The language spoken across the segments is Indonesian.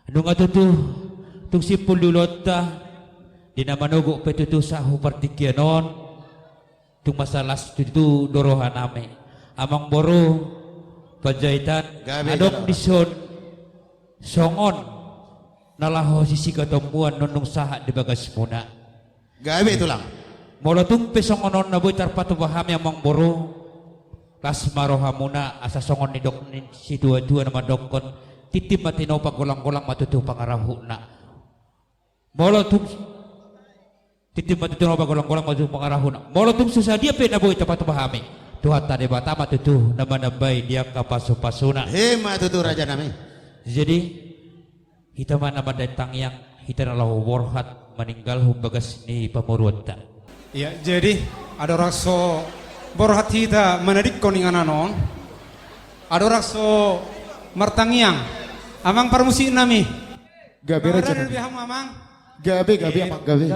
Anu nga to tung sipul dulot ta di na manugo pa ito sa hupartikyanon tung masalas ito dorohan nami amang boro pajaitan adong dison songon nalaho sisi katumbuan nunung saha di bagas muna gabi itu lang mula tung pesongonon na buitar patubahami amang boro kas maroha muna asa songon ni dok ni si dua-dua nama dokon titip matino pagulang-gulang matutu pangarahu na mula tung titip matutino pagulang-gulang matutu pangarahu na mula tung susah dia penabuhi tapat bahami Tuhan tadi bata matutu nama nabay dia kapasu-pasuna matutu raja nami jadi kita mana datang yang kita nalahu warhat meninggal humbagas ni pamuruta ya jadi ada raso borhat kita menadik koningan anon ada raso martangiang amang permusi nami gabi raja nami gabi apa gabi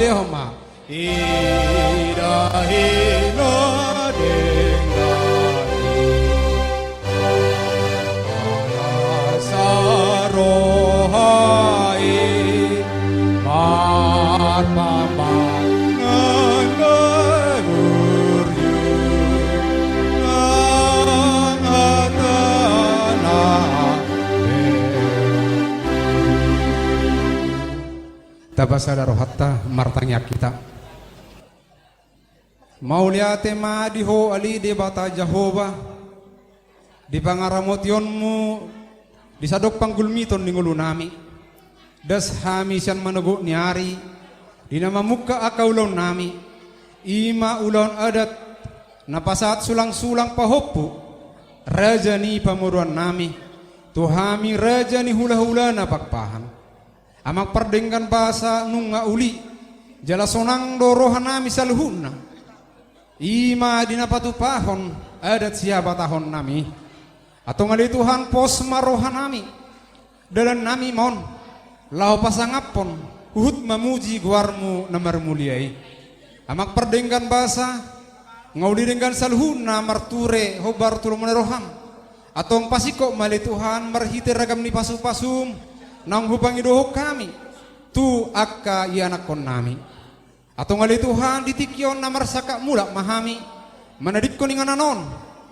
Dehoma idahina denggati sarohai marmama nganuryu ngangatana tabasada rohatta martanya kita mauliate ma diho ali de bata Jehova di pangaramotionmu disadok panggulmiton ningulu nami das hamisan manugo niari di nama muka akaulon nami ima ulon adat napasat sulang-sulang pahoppu rajani pamuruan nami tuhami rajani hula-hula napakpahan amang perdengkan bahasa nunga uli jala sonang dorohan nami saluhuna ima dinapatu pahon adat siapa tahun nami atau ngali Tuhan pos marohan nami dalam nami mon lau pasangapon uhut memuji guarmu namar muliai amang perdengkan bahasa ngauli dengan saluhuna marture hobar tulung meneroham atau pasiko mali Tuhan marhite ragam ni pasu-pasum nang hubangi doho kami tu akka ianak kon nami atau ngali Tuhan ditikyon namar saka mulak mahami manadik ko ninganon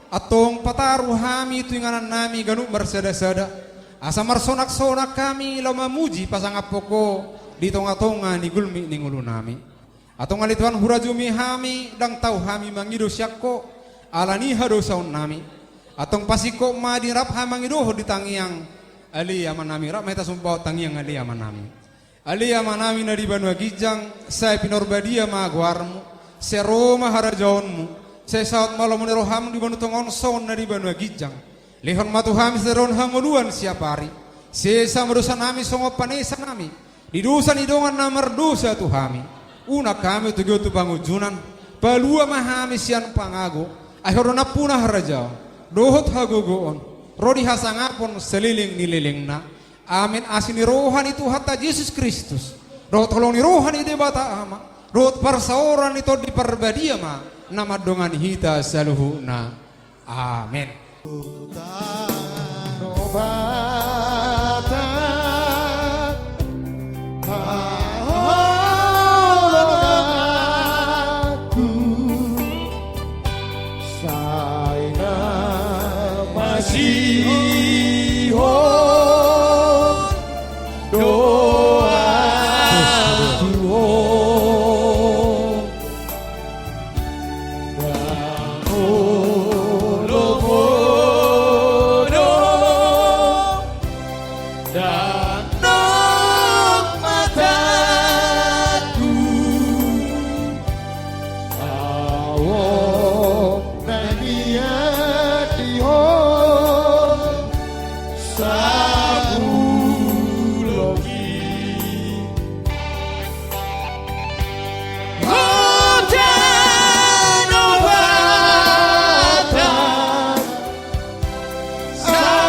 atong pataru hami tu inganan nami ganu bersada-sada asa marsonak-sonak kami lau mamuji pasangapoko di tonga-tonga ni gulmi ningulu nami atau ngali Tuhan hurajumi hami dang tau hami mangido syakko alani hadosaun nami atong pasiko ma dirap hamangidoho di tangiang Ali amanami rak meta sumpah tangiang ali amanami ali amanami nari Banua Gijang saya pinorbadia ma guarmu seroma harajaonmu saya saat malam meneroham di Banu Tongon son nari Banua Gijang lehon matuhami seron hamuluan siapari sesa medosa nami songo panesa nami di dosa nidongan namar dosa tuhami una kami tugu tu pangujunan palua mahami sian pangago akhirna punah harajao dohot hagogoon Rodi hasangapon seliling nililingna. Amin asini rohani Tuhan ta Yesus Kristus. Roh tolong ni rohani de bata ama. Roh parsaoran itu di perbadia ma. Nama dongan hita saluhuna. Amin. Sa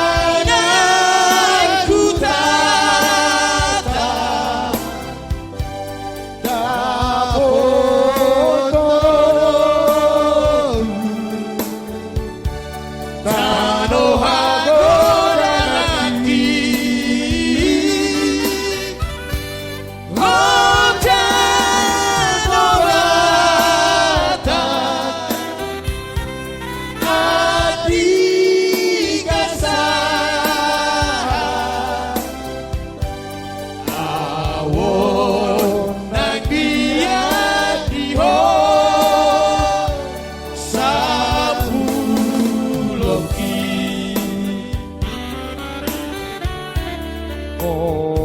Oh